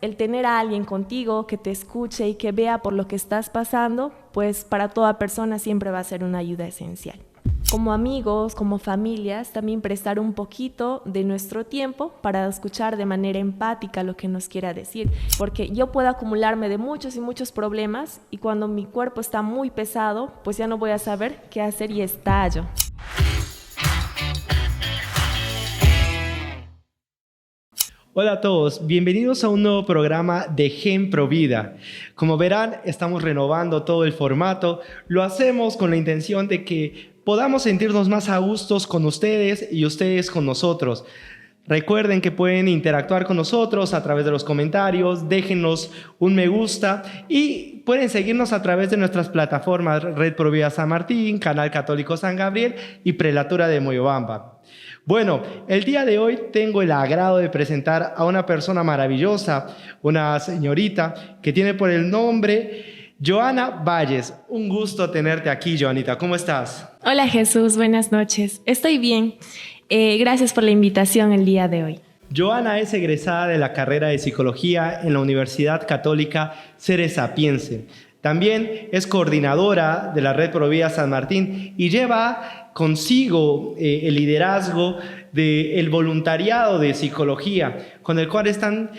el tener a alguien contigo que te escuche y que vea por lo que estás pasando, pues para toda persona siempre va a ser una ayuda esencial. Como amigos, como familias, también prestar un poquito de nuestro tiempo para escuchar de manera empática lo que nos quiera decir, porque yo puedo acumularme de muchos y muchos problemas y cuando mi cuerpo está muy pesado, pues ya no voy a saber qué hacer y estallo. Hola a todos, bienvenidos a un nuevo programa de Gen Pro Vida. Como verán, estamos renovando todo el formato. Lo hacemos con la intención de que podamos sentirnos más a gustos con ustedes y ustedes con nosotros. Recuerden que pueden interactuar con nosotros a través de los comentarios, déjenos un me gusta y pueden seguirnos a través de nuestras plataformas Red Pro Vida San Martín, Canal Católico San Gabriel y Prelatura de Moyobamba. Bueno, el día de hoy tengo el agrado de presentar a una persona maravillosa, una señorita que tiene por el nombre Joana Valles. Un gusto tenerte aquí, Joanita. ¿Cómo estás? Hola Jesús, buenas noches. Estoy bien. Gracias por la invitación el día de hoy. Joana es egresada de la carrera de Psicología en la Universidad Católica Ceres Sapiense. También es coordinadora de la Red Pro Vida San Martín y lleva consigo el liderazgo del voluntariado de psicología, con el cual están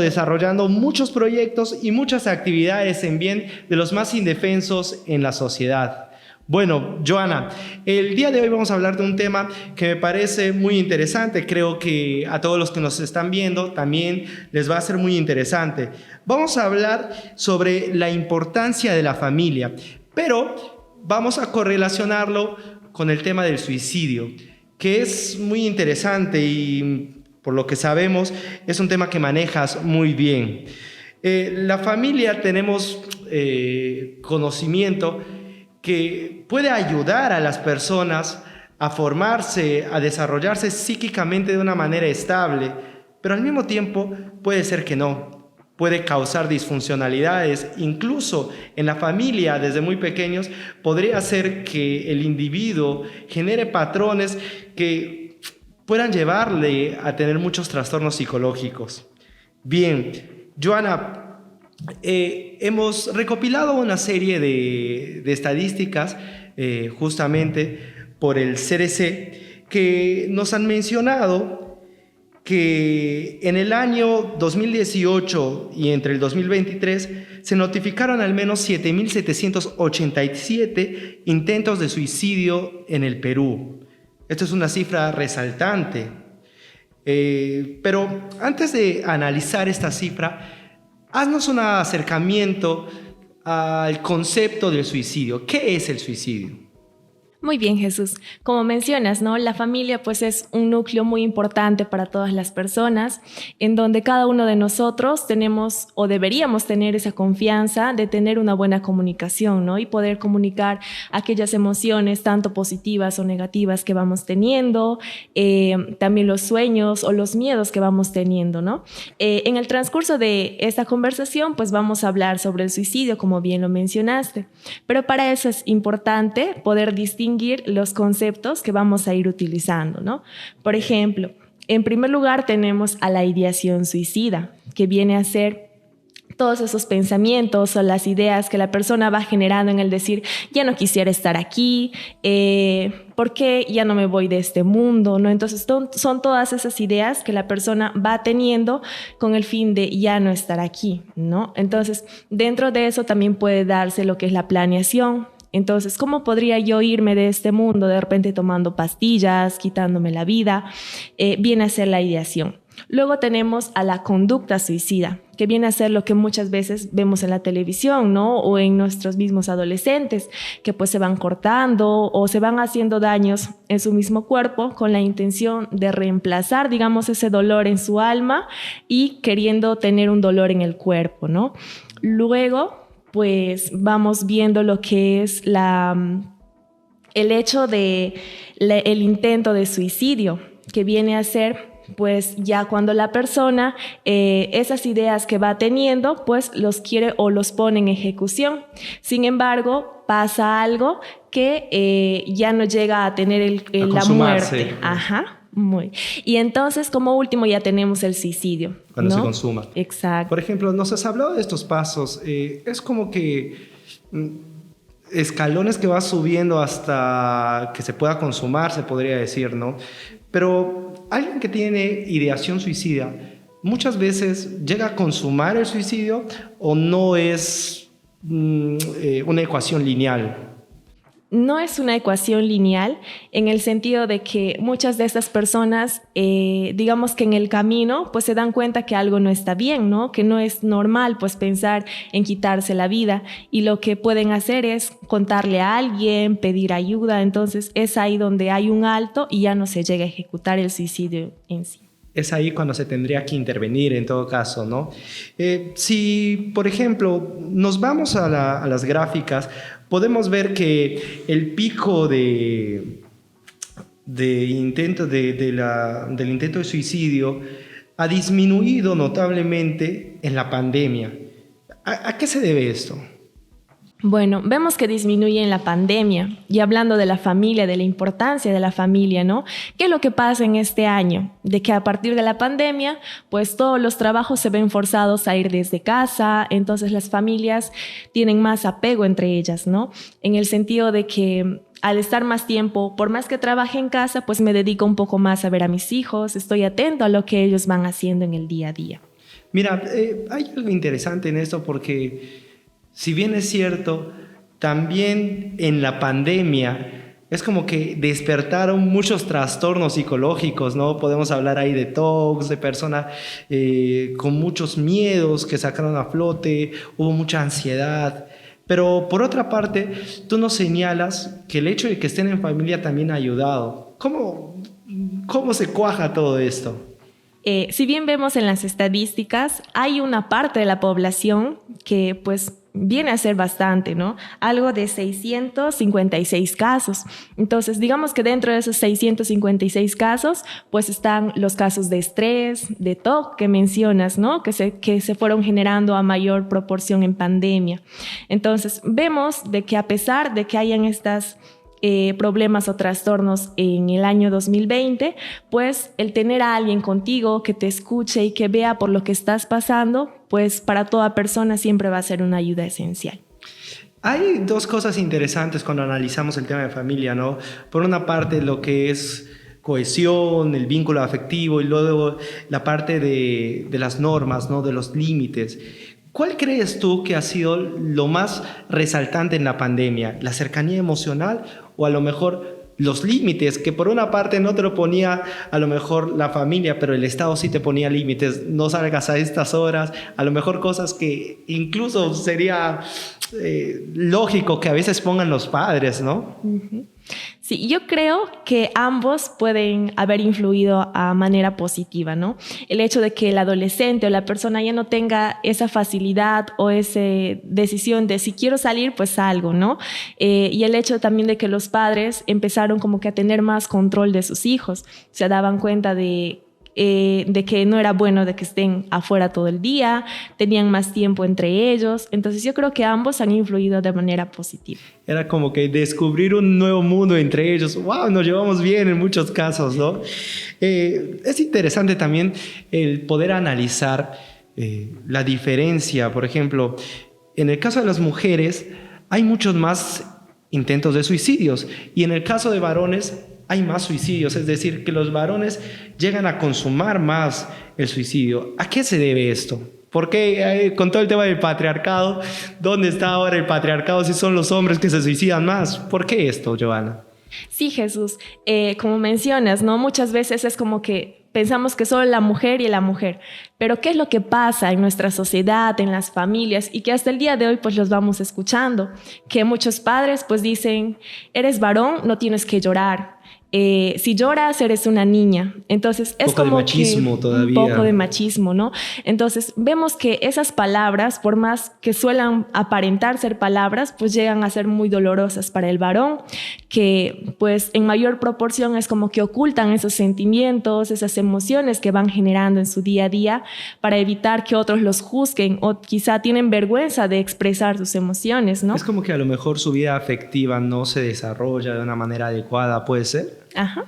desarrollando muchos proyectos y muchas actividades en bien de los más indefensos en la sociedad. Bueno, Joana, el día de hoy vamos a hablar de un tema que me parece muy interesante. Creo que a todos los que nos están viendo también les va a ser muy interesante. Vamos a hablar sobre la importancia de la familia, pero vamos a correlacionarlo con el tema del suicidio, que es muy interesante y por lo que sabemos es un tema que manejas muy bien. La familia tenemos conocimiento que puede ayudar a las personas a formarse, a desarrollarse psíquicamente de una manera estable, pero al mismo tiempo puede ser que no. Puede causar disfuncionalidades, incluso en la familia desde muy pequeños, podría ser que el individuo genere patrones que puedan llevarle a tener muchos trastornos psicológicos. Bien, Joana, hemos recopilado una serie de estadísticas justamente por el CDC que nos han mencionado que en el año 2018 y entre el 2023 se notificaron al menos 7.787 intentos de suicidio en el Perú. Esto es una cifra resaltante. Pero antes de analizar esta cifra, haznos un acercamiento al concepto del suicidio. ¿Qué es el suicidio? Muy bien, Jesús. Como mencionas, ¿no? La familia pues es un núcleo muy importante para todas las personas, en donde cada uno de nosotros tenemos o deberíamos tener esa confianza de tener una buena comunicación, ¿no? Y poder comunicar aquellas emociones, tanto positivas o negativas que vamos teniendo, también los sueños o los miedos que vamos teniendo, ¿no? En el transcurso de esta conversación, pues vamos a hablar sobre el suicidio, como bien lo mencionaste, pero para eso es importante poder distinguir los conceptos que vamos a ir utilizando, ¿no? Por ejemplo, en primer lugar tenemos a la ideación suicida, que viene a ser todos esos pensamientos o las ideas que la persona va generando en el decir, ya no quisiera estar aquí, ¿por qué ya no me voy de este mundo? ¿No? Entonces son todas esas ideas que la persona va teniendo con el fin de ya no estar aquí, ¿no? Entonces, dentro de eso también puede darse lo que es la planeación. Entonces, ¿cómo podría yo irme de este mundo de repente tomando pastillas, quitándome la vida? Viene a ser la ideación. Luego tenemos a la conducta suicida, que viene a ser lo que muchas veces vemos en la televisión, ¿no? O en nuestros mismos adolescentes, que pues se van cortando o se van haciendo daños en su mismo cuerpo con la intención de reemplazar, digamos, ese dolor en su alma y queriendo tener un dolor en el cuerpo, ¿no? Luego, pues vamos viendo lo que es el hecho de el intento de suicidio, que viene a ser pues ya cuando la persona esas ideas que va teniendo pues los quiere o los pone en ejecución. Sin embargo, pasa algo que ya no llega a tener la muerte. Ajá. Y entonces, como último, ya tenemos el suicidio. Cuando ¿no? se consuma. Exacto. Por ejemplo, nos has hablado de estos pasos. Es como que escalones que vas subiendo hasta que se pueda consumar, se podría decir, ¿no? Pero alguien que tiene ideación suicida, muchas veces llega a consumar el suicidio o no es una ecuación lineal. No es una ecuación lineal en el sentido de que muchas de estas personas, digamos que en el camino, pues se dan cuenta que algo no está bien, ¿no? Que no es normal, pues pensar en quitarse la vida, y lo que pueden hacer es contarle a alguien, pedir ayuda. Entonces es ahí donde hay un alto y ya no se llega a ejecutar el suicidio en sí. Es ahí cuando se tendría que intervenir en todo caso, ¿no? Si, por ejemplo, nos vamos a las gráficas, podemos ver que el pico del intento de suicidio ha disminuido notablemente en la pandemia. ¿A qué se debe esto? Bueno, vemos que disminuye en la pandemia, y hablando de la familia, de la importancia de la familia, ¿no? ¿Qué es lo que pasa en este año? De que a partir de la pandemia, pues todos los trabajos se ven forzados a ir desde casa, entonces las familias tienen más apego entre ellas, ¿no? En el sentido de que al estar más tiempo, por más que trabaje en casa, pues me dedico un poco más a ver a mis hijos, estoy atento a lo que ellos van haciendo en el día a día. Mira, hay algo interesante en esto porque, si bien es cierto, también en la pandemia es como que despertaron muchos trastornos psicológicos, ¿no? Podemos hablar ahí de TOCs, de personas con muchos miedos que sacaron a flote, hubo mucha ansiedad. Pero por otra parte, tú nos señalas que el hecho de que estén en familia también ha ayudado. ¿Cómo se cuaja todo esto? Si bien vemos en las estadísticas, hay una parte de la población que pues viene a ser bastante, ¿no? Algo de 656 casos. Entonces, digamos que dentro de esos 656 casos, pues están los casos de estrés, de TOC que mencionas, ¿no? Que se fueron generando a mayor proporción en pandemia. Entonces, vemos de que a pesar de que hayan estas problemas o trastornos en el año 2020, pues el tener a alguien contigo que te escuche y que vea por lo que estás pasando, pues para toda persona siempre va a ser una ayuda esencial. Hay dos cosas interesantes cuando analizamos el tema de familia, ¿no? Por una parte, lo que es cohesión, el vínculo afectivo, y luego la parte de las normas, ¿no? De los límites. ¿Cuál crees tú que ha sido lo más resaltante en la pandemia? ¿La cercanía emocional o a lo mejor los límites? Que por una parte no te lo ponía a lo mejor la familia, pero el Estado sí te ponía límites. No salgas a estas horas, a lo mejor cosas que incluso sería lógico que a veces pongan los padres, ¿no? Uh-huh. Sí, yo creo que ambos pueden haber influido a manera positiva, ¿no? El hecho de que el adolescente o la persona ya no tenga esa facilidad o esa decisión de si quiero salir, pues salgo, ¿no? Y el hecho también de que los padres empezaron como que a tener más control de sus hijos, se daban cuenta de que no era bueno de que estén afuera todo el día, tenían más tiempo entre ellos. Entonces yo creo que ambos han influido de manera positiva. Era como que descubrir un nuevo mundo entre ellos. ¡Wow! Nos llevamos bien en muchos casos, ¿no? Es interesante también el poder analizar la diferencia. Por ejemplo, en el caso de las mujeres hay muchos más intentos de suicidios, y en el caso de varones hay más suicidios, es decir, que los varones llegan a consumar más el suicidio. ¿A qué se debe esto? Porque con todo el tema del patriarcado, ¿dónde está ahora el patriarcado si son los hombres que se suicidan más? ¿Por qué esto, Johanna? Sí, Jesús, como mencionas, ¿no? Muchas veces es como que pensamos que solo la mujer y la mujer, pero ¿qué es lo que pasa en nuestra sociedad, en las familias, y que hasta el día de hoy pues los vamos escuchando? Que muchos padres pues dicen, eres varón, no tienes que llorar. Si lloras, eres una niña. Entonces es como machismo todavía. Un poco de machismo, ¿no? Entonces vemos que esas palabras, por más que suelan aparentar ser palabras, pues llegan a ser muy dolorosas para el varón, que pues en mayor proporción es como que ocultan esos sentimientos, esas emociones que van generando en su día a día para evitar que otros los juzguen, o quizá tienen vergüenza de expresar sus emociones, ¿no? Es como que a lo mejor su vida afectiva no se desarrolla de una manera adecuada, ¿puede ser? Ajá.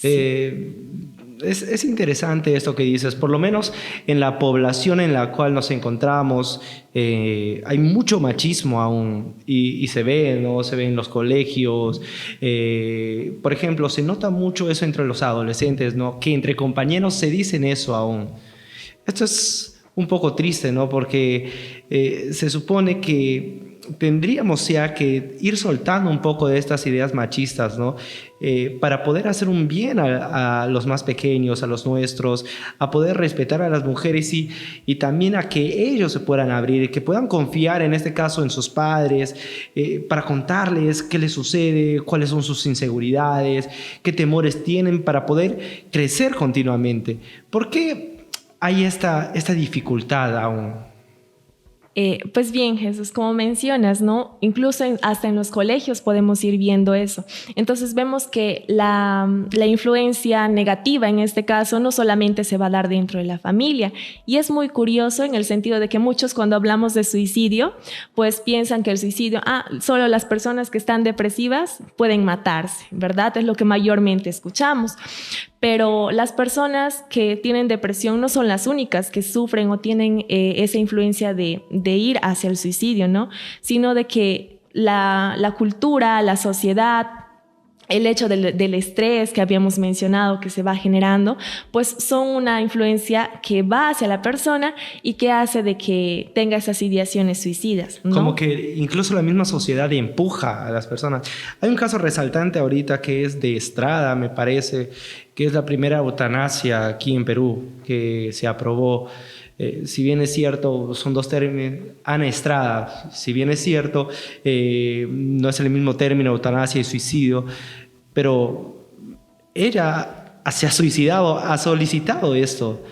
Es interesante esto que dices, por lo menos en la población en la cual nos encontramos hay mucho machismo aún y se ve, ¿no? Se ve en los colegios. Por ejemplo, se nota mucho eso entre los adolescentes, ¿no? Que entre compañeros se dicen eso aún. Esto es un poco triste, ¿no? Porque se supone que tendríamos ya que ir soltando un poco de estas ideas machistas, ¿no? Para poder hacer un bien a los más pequeños, a los nuestros, a poder respetar a las mujeres y también a que ellos se puedan abrir, que puedan confiar en este caso en sus padres, para contarles qué les sucede, cuáles son sus inseguridades, qué temores tienen para poder crecer continuamente. ¿Por qué hay esta dificultad aún? Pues bien, Jesús, como mencionas, ¿no? Incluso hasta en los colegios podemos ir viendo eso. Entonces vemos que la influencia negativa en este caso no solamente se va a dar dentro de la familia, y es muy curioso en el sentido de que muchos cuando hablamos de suicidio, pues piensan que el suicidio, solo las personas que están depresivas pueden matarse, ¿verdad? Es lo que mayormente escuchamos. Pero las personas que tienen depresión no son las únicas que sufren o tienen esa influencia de ir hacia el suicidio, ¿no? Sino de que la cultura, la sociedad, el hecho del estrés que habíamos mencionado que se va generando, pues son una influencia que va hacia la persona y que hace de que tenga esas ideaciones suicidas, ¿no? Como que incluso la misma sociedad empuja a las personas. Hay un caso resaltante ahorita que es de Estrada, me parece, que es la primera eutanasia aquí en Perú que se aprobó. Si bien es cierto, son dos términos, Ana Estrada, si bien es cierto, no es el mismo término eutanasia y suicidio, pero ella se ha suicidado, ha solicitado esto.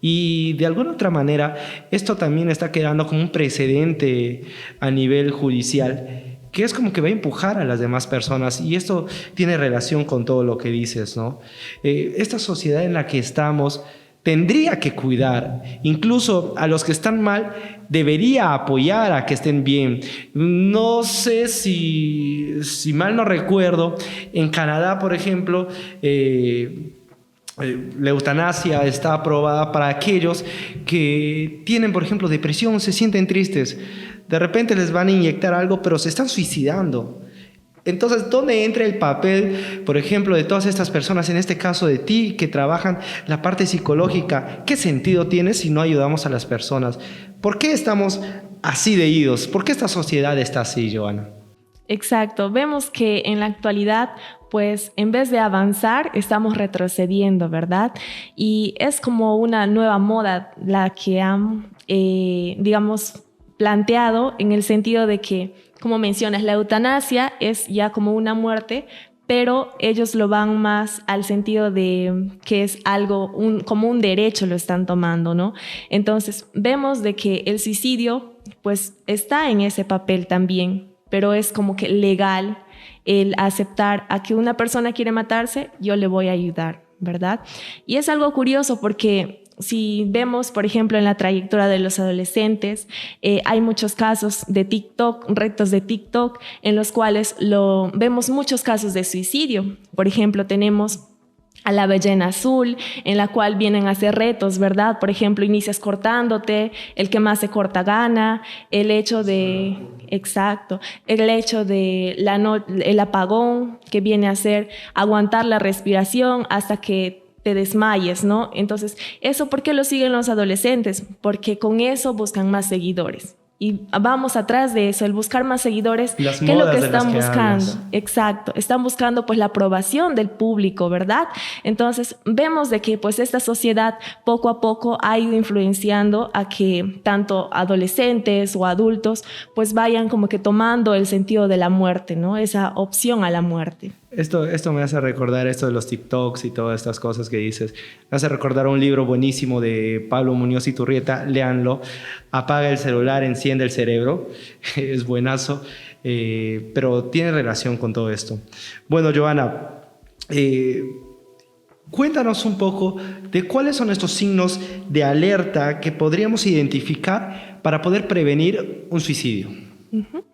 Y de alguna otra manera, esto también está quedando como un precedente a nivel judicial, que es como que va a empujar a las demás personas, y esto tiene relación con todo lo que dices, ¿no? Esta sociedad en la que estamos tendría que cuidar, incluso a los que están mal, debería apoyar a que estén bien. No sé si mal no recuerdo, en Canadá, por ejemplo, la eutanasia está aprobada para aquellos que tienen, por ejemplo, depresión, se sienten tristes. De repente les van a inyectar algo, pero se están suicidando. Entonces, ¿dónde entra el papel, por ejemplo, de todas estas personas, en este caso de ti, que trabajan la parte psicológica? ¿Qué sentido tiene si no ayudamos a las personas? ¿Por qué estamos así de idos? ¿Por qué esta sociedad está así, Joana? Exacto. Vemos que en la actualidad, pues en vez de avanzar, estamos retrocediendo, ¿verdad? Y es como una nueva moda la que han, digamos, planteado en el sentido de que, como mencionas, la eutanasia es ya como una muerte, pero ellos lo van más al sentido de que es algo, como un derecho lo están tomando, ¿no? Entonces, vemos de que el suicidio, pues, está en ese papel también, pero es como que legal el aceptar a que una persona quiere matarse, yo le voy a ayudar, ¿verdad? Y es algo curioso porque si vemos, por ejemplo, en la trayectoria de los adolescentes, hay muchos casos de TikTok, retos de TikTok, en los cuales vemos muchos casos de suicidio. Por ejemplo, tenemos a la ballena azul, en la cual vienen a hacer retos, ¿verdad? Por ejemplo, inicias cortándote, el que más se corta gana, el hecho de... Exacto, el hecho de el apagón, que viene a ser aguantar la respiración hasta que te desmayes, ¿no? Entonces, ¿eso por qué lo siguen los adolescentes? Porque con eso buscan más seguidores. Y vamos atrás de eso, el buscar más seguidores, ¿qué es lo que están buscando? Exacto, están buscando pues la aprobación del público, ¿verdad? Entonces vemos de que pues esta sociedad poco a poco ha ido influenciando a que tanto adolescentes o adultos pues vayan como que tomando el sentido de la muerte, ¿no? Esa opción a la muerte. Esto me hace recordar esto de los TikToks y todas estas cosas que dices. Me hace recordar un libro buenísimo de Pablo Muñoz Iturrieta, léanlo. Apaga el celular, enciende el cerebro. Es buenazo, pero tiene relación con todo esto. Bueno, Joana, cuéntanos un poco de cuáles son estos signos de alerta que podríamos identificar para poder prevenir un suicidio. Uh-huh.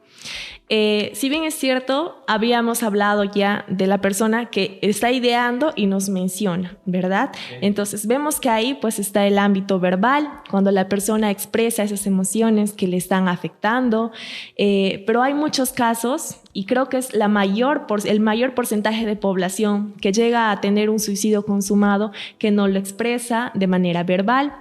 Si bien es cierto, habíamos hablado ya de la persona que está ideando y nos menciona, ¿verdad? Okay. Entonces vemos que ahí pues está el ámbito verbal, cuando la persona expresa esas emociones que le están afectando, pero hay muchos casos, y creo que es el mayor porcentaje de población que llega a tener un suicidio consumado que no lo expresa de manera verbal,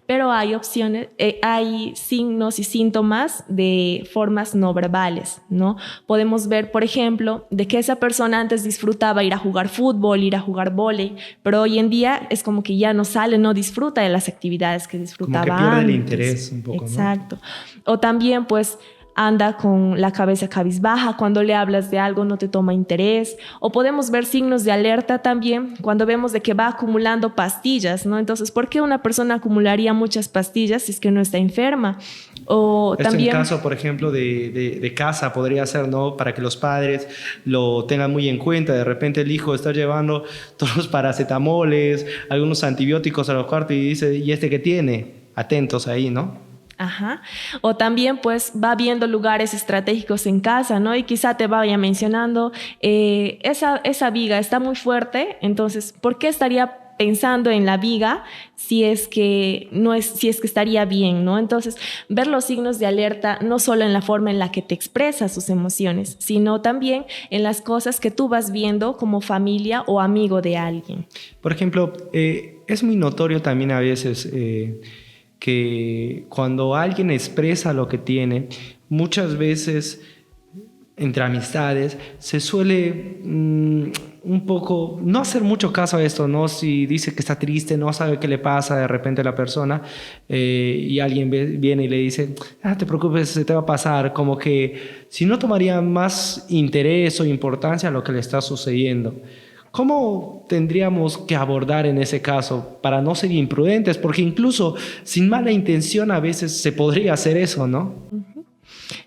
pero hay opciones, hay signos y síntomas de formas no verbales, ¿no? Podemos ver, por ejemplo, de que esa persona antes disfrutaba ir a jugar fútbol, ir a jugar vóley, pero hoy en día es como que ya no sale, no disfruta de las actividades que disfrutaba antes. Como que pierde el interés un poco, exacto. ¿no? O también, pues, anda con la cabeza cabizbaja, cuando le hablas de algo no te toma interés, o podemos ver signos de alerta también cuando vemos de que va acumulando pastillas, ¿no? Entonces, ¿por qué una persona acumularía muchas pastillas si es que no está enferma? O esto también, en caso, por ejemplo, de casa podría ser, ¿no? Para que los padres lo tengan muy en cuenta. De repente el hijo está llevando todos los paracetamoles, algunos antibióticos a los cuartos y dice, ¿y este qué tiene? Atentos ahí, ¿no? Ajá. O también pues va viendo lugares estratégicos en casa, ¿no? Y quizá te vaya mencionando, esa viga está muy fuerte, entonces, ¿por qué estaría pensando en la viga si es que estaría bien, ¿no? Entonces, ver los signos de alerta no solo en la forma en la que te expresas sus emociones, sino también en las cosas que tú vas viendo como familia o amigo de alguien. Por ejemplo, es muy notorio también a veces que cuando alguien expresa lo que tiene, muchas veces entre amistades se suele un poco no hacer mucho caso a esto, ¿no? Si dice que está triste, no sabe qué le pasa de repente a la persona y alguien viene y le dice, no te preocupes, se te va a pasar, como que si no tomaría más interés o importancia a lo que le está sucediendo. ¿Cómo tendríamos que abordar en ese caso para no ser imprudentes? Porque incluso sin mala intención a veces se podría hacer eso, ¿no?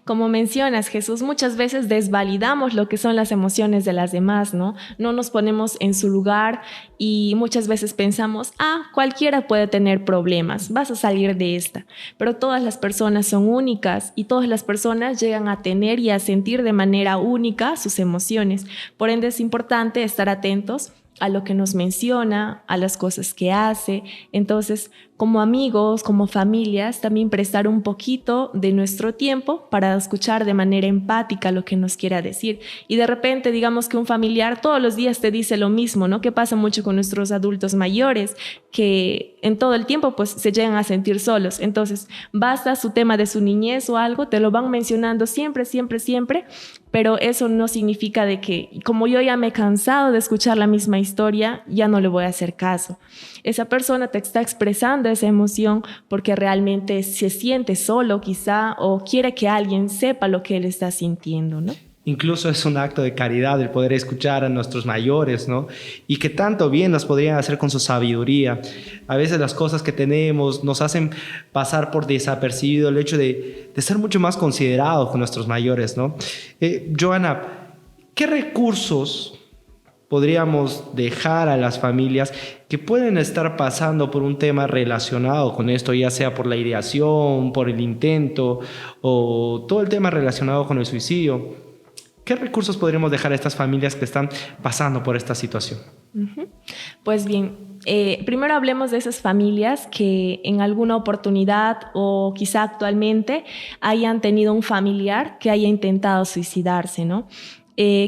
Como mencionas, Jesús, muchas veces desvalidamos lo que son las emociones de las demás, ¿no? No nos ponemos en su lugar y muchas veces pensamos, cualquiera puede tener problemas, vas a salir de esta. Pero todas las personas son únicas y todas las personas llegan a tener y a sentir de manera única sus emociones. Por ende, es importante estar atentos a lo que nos menciona, a las cosas que hace. Entonces, como amigos, como familias, también prestar un poquito de nuestro tiempo para escuchar de manera empática lo que nos quiera decir. Y de repente, digamos que un familiar todos los días te dice lo mismo, ¿no? Que pasa mucho con nuestros adultos mayores, que en todo el tiempo pues se llegan a sentir solos. Entonces, basta su tema de su niñez o algo, te lo van mencionando siempre, siempre, siempre, pero eso no significa de que, como yo ya me he cansado de escuchar la misma historia, ya no le voy a hacer caso. Esa persona te está expresando esa emoción porque realmente se siente solo quizá o quiere que alguien sepa lo que él está sintiendo, ¿no? Incluso es un acto de caridad el poder escuchar a nuestros mayores, ¿no? Y que tanto bien nos podrían hacer con su sabiduría. A veces las cosas que tenemos nos hacen pasar por desapercibido el hecho de ser mucho más considerados con nuestros mayores, ¿no? Joana, ¿qué recursos podríamos dejar a las familias que pueden estar pasando por un tema relacionado con esto, ya sea por la ideación, por el intento o todo el tema relacionado con el suicidio? ¿Qué recursos podríamos dejar a estas familias que están pasando por esta situación? Pues bien, primero hablemos de esas familias que en alguna oportunidad o quizá actualmente hayan tenido un familiar que haya intentado suicidarse, ¿no?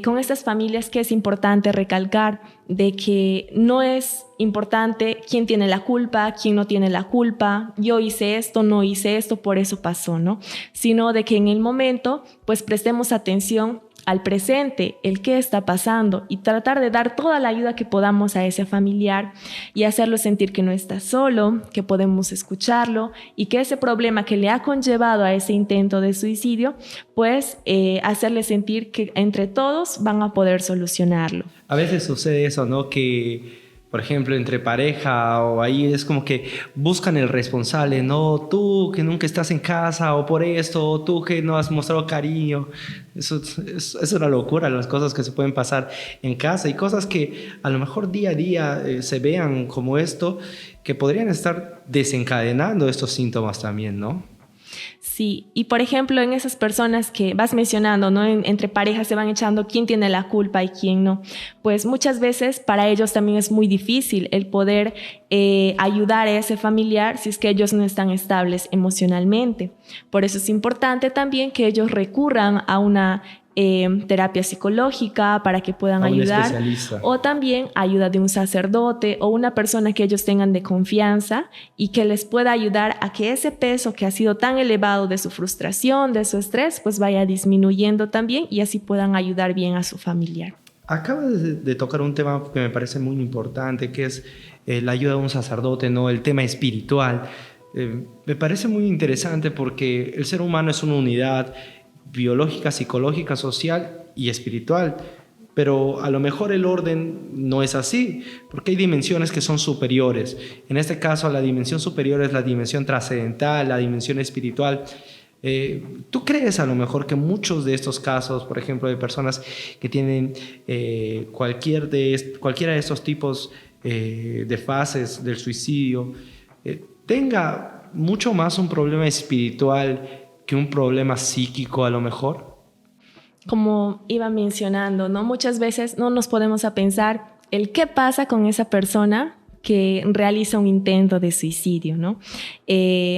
Con estas familias que es importante recalcar de que no es importante quién tiene la culpa, quién no tiene la culpa, yo hice esto, no hice esto, por eso pasó, ¿no? Sino de que en el momento pues prestemos atención al presente, el qué está pasando y tratar de dar toda la ayuda que podamos a ese familiar y hacerlo sentir que no está solo, que podemos escucharlo y que ese problema que le ha conllevado a ese intento de suicidio, pues hacerle sentir que entre todos van a poder solucionarlo. A veces sucede eso, ¿no? Que por ejemplo, entre pareja o ahí es como que buscan el responsable, no tú que nunca estás en casa o por esto, o tú que no has mostrado cariño. Eso es una locura, las cosas que se pueden pasar en casa y cosas que a lo mejor día a día se vean como esto, que podrían estar desencadenando estos síntomas también, ¿no? Sí, y por ejemplo, en esas personas que vas mencionando, ¿no? Entre parejas se van echando quién tiene la culpa y quién no. Pues muchas veces para ellos también es muy difícil el poder ayudar a ese familiar si es que ellos no están estables emocionalmente. Por eso es importante también que ellos recurran a una terapia psicológica para que puedan A un ayudar, especialista. o también ayuda de un sacerdote o una persona que ellos tengan de confianza y que les pueda ayudar a que ese peso que ha sido tan elevado de su frustración, de su estrés, pues vaya disminuyendo también y así puedan ayudar bien a su familiar. Acabas de tocar un tema que me parece muy importante, que es la ayuda de un sacerdote, ¿no? El tema espiritual. Me parece muy interesante porque el ser humano es una unidad biológica, psicológica, social y espiritual, pero a lo mejor el orden no es así, porque hay dimensiones que son superiores. En este caso, la dimensión superior es la dimensión trascendental, la dimensión espiritual. ¿Tú crees a lo mejor que muchos de estos casos, por ejemplo, de personas que tienen cualquiera de estos tipos de fases del suicidio, tenga mucho más un problema espiritual que un problema psíquico a lo mejor? Como iba mencionando, ¿no? Muchas veces no nos podemos a pensar el qué pasa con esa persona que realiza un intento de suicidio, ¿no?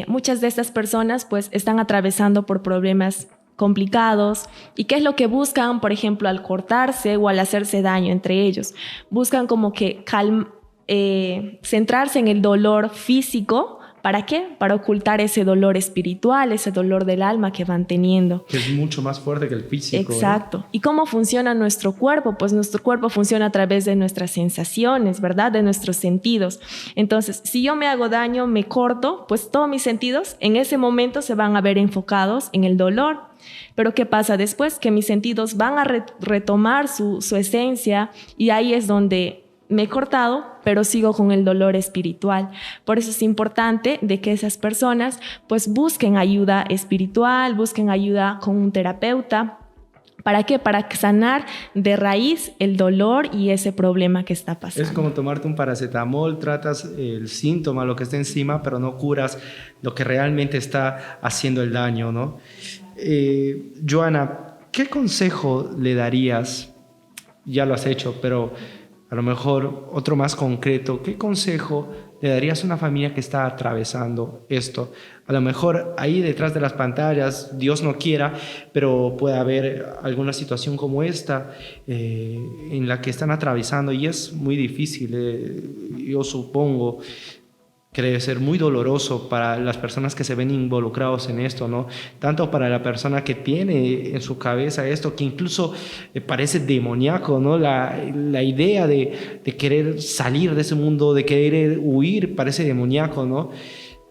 Muchas de estas personas pues están atravesando por problemas complicados. ¿Y qué es lo que buscan, por ejemplo, al cortarse o al hacerse daño entre ellos? Buscan como que centrarse en el dolor físico. ¿Para qué? Para ocultar ese dolor espiritual, ese dolor del alma que van teniendo. Que es mucho más fuerte que el físico. Exacto. ¿Y cómo funciona nuestro cuerpo? Pues nuestro cuerpo funciona a través de nuestras sensaciones, ¿verdad? De nuestros sentidos. Entonces, si yo me hago daño, me corto, pues todos mis sentidos en ese momento se van a ver enfocados en el dolor. Pero ¿qué pasa después? Que mis sentidos van a retomar su esencia y ahí es donde me he cortado, pero sigo con el dolor espiritual. Por eso es importante de que esas personas pues busquen ayuda espiritual, busquen ayuda con un terapeuta. ¿Para qué? Para sanar de raíz el dolor y ese problema que está pasando. Es como tomarte un paracetamol, tratas el síntoma, lo que está encima, pero no curas lo que realmente está haciendo el daño, ¿no? Joana, ¿qué consejo le darías? Ya lo has hecho, pero a lo mejor otro más concreto. ¿Qué consejo le darías a una familia que está atravesando esto? A lo mejor ahí detrás de las pantallas, Dios no quiera, pero puede haber alguna situación como esta en la que están atravesando y es muy difícil, yo supongo que debe ser muy doloroso para las personas que se ven involucrados en esto, ¿no? Tanto para la persona que tiene en su cabeza esto, que incluso parece demoníaco, ¿no? La idea de querer salir de ese mundo, de querer huir, parece demoníaco, ¿no?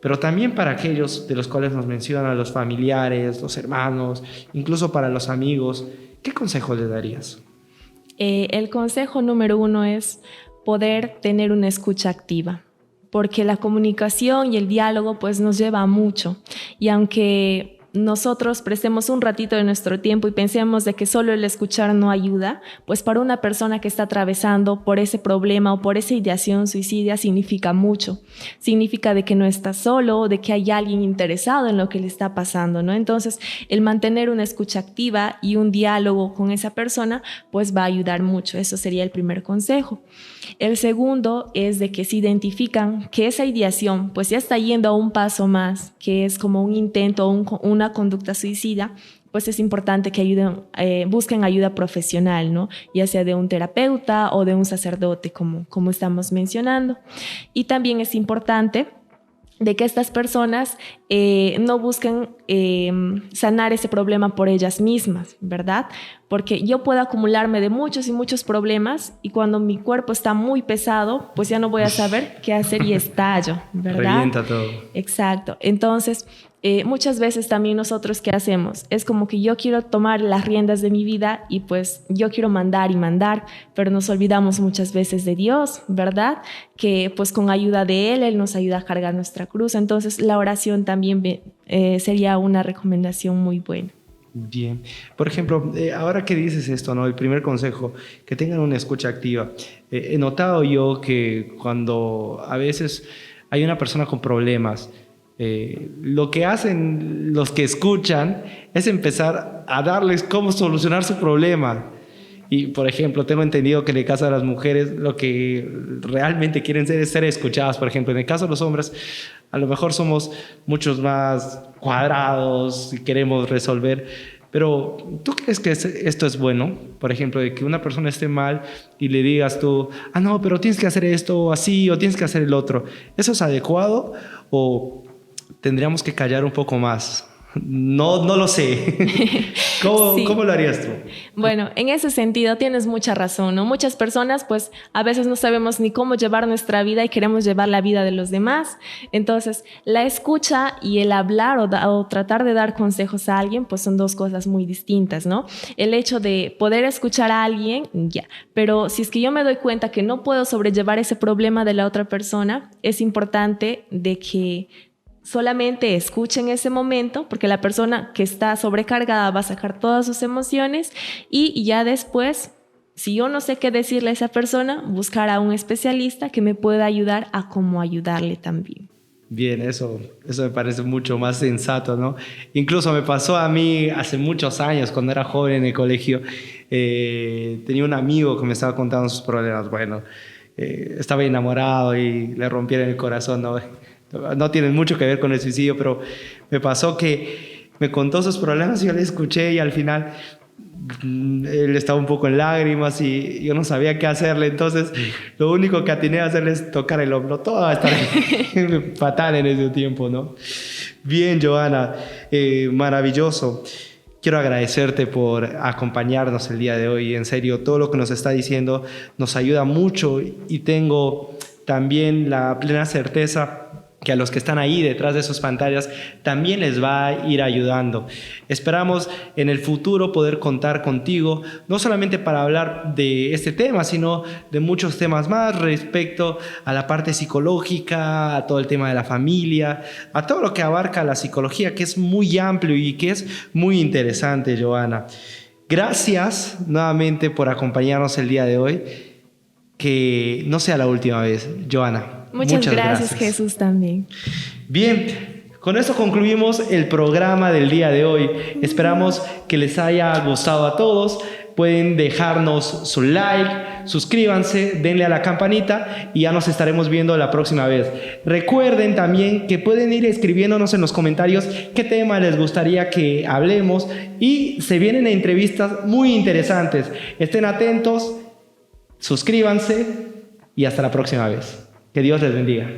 Pero también para aquellos de los cuales nos mencionan, los familiares, los hermanos, incluso para los amigos, ¿qué consejo le darías? El consejo número 1 es poder tener una escucha activa, porque la comunicación y el diálogo pues nos lleva a mucho. Y aunque nosotros prestemos un ratito de nuestro tiempo y pensemos de que solo el escuchar no ayuda, pues para una persona que está atravesando por ese problema o por esa ideación suicida significa mucho. Significa de que no está solo, de que hay alguien interesado en lo que le está pasando, ¿no? Entonces, el mantener una escucha activa y un diálogo con esa persona, pues va a ayudar mucho. Eso sería el primer consejo. El segundo es de que se identifican que esa ideación pues ya está yendo a un paso más, que es como un intento o una conducta suicida, pues es importante que busquen ayuda profesional, ¿no? Ya sea de un terapeuta o de un sacerdote, como estamos mencionando. Y también es importante de que estas personas no busquen sanar ese problema por ellas mismas, ¿verdad? Porque yo puedo acumularme de muchos y muchos problemas y cuando mi cuerpo está muy pesado, pues ya no voy a saber qué hacer y estallo, ¿verdad? Revienta todo. Exacto. Entonces, muchas veces también nosotros, ¿qué hacemos? Es como que yo quiero tomar las riendas de mi vida y pues yo quiero mandar y mandar, pero nos olvidamos muchas veces de Dios, ¿verdad? Que pues con ayuda de Él nos ayuda a cargar nuestra cruz. Entonces, la oración también sería una recomendación muy buena. Bien. Por ejemplo, ahora que dices esto, ¿no? El primer consejo, que tengan una escucha activa. He notado yo que cuando a veces hay una persona con problemas, Lo que hacen los que escuchan es empezar a darles cómo solucionar su problema. Y, por ejemplo, tengo entendido que en el caso de las mujeres lo que realmente quieren ser es ser escuchadas. Por ejemplo, en el caso de los hombres, a lo mejor somos muchos más cuadrados y queremos resolver. Pero, ¿tú crees que esto es bueno? Por ejemplo, de que una persona esté mal y le digas tú, no, pero tienes que hacer esto así o tienes que hacer el otro. ¿Eso es adecuado o tendríamos que callar un poco más? No lo sé. Sí. ¿Cómo lo harías tú? Bueno, en ese sentido tienes mucha razón, ¿no? Muchas personas, pues, a veces no sabemos ni cómo llevar nuestra vida y queremos llevar la vida de los demás. Entonces, la escucha y el hablar o tratar de dar consejos a alguien, pues son dos cosas muy distintas, ¿no? El hecho de poder escuchar a alguien, ya. Pero si es que yo me doy cuenta que no puedo sobrellevar ese problema de la otra persona, es importante de que solamente escuche en ese momento, porque la persona que está sobrecargada va a sacar todas sus emociones y ya después, si yo no sé qué decirle a esa persona, buscar a un especialista que me pueda ayudar a cómo ayudarle también. Bien, eso me parece mucho más sensato, ¿no? Incluso me pasó a mí hace muchos años, cuando era joven en el colegio, tenía un amigo que me estaba contando sus problemas. Bueno, estaba enamorado y le rompieron el corazón, ¿no? No tienen mucho que ver con el suicidio, pero me pasó que me contó sus problemas y yo le escuché y al final él estaba un poco en lágrimas y yo no sabía qué hacerle. Entonces lo único que atiné a hacerle es tocar el hombro. Todo va a estar fatal en ese tiempo, ¿no? Bien, Johanna, maravilloso. Quiero agradecerte por acompañarnos el día de hoy. En serio, todo lo que nos está diciendo nos ayuda mucho y tengo también la plena certeza que a los que están ahí detrás de sus pantallas también les va a ir ayudando. Esperamos en el futuro poder contar contigo, no solamente para hablar de este tema, sino de muchos temas más respecto a la parte psicológica, a todo el tema de la familia, a todo lo que abarca la psicología, que es muy amplio y que es muy interesante, Johanna. Gracias nuevamente por acompañarnos el día de hoy. Que no sea la última vez, Johanna. Muchas gracias, Jesús, también. Bien, con esto concluimos el programa del día de hoy. Esperamos que les haya gustado a todos. Pueden dejarnos su like, suscríbanse, denle a la campanita y ya nos estaremos viendo la próxima vez. Recuerden también que pueden ir escribiéndonos en los comentarios qué tema les gustaría que hablemos y se vienen entrevistas muy interesantes. Estén atentos, suscríbanse y hasta la próxima vez. Que Dios les bendiga.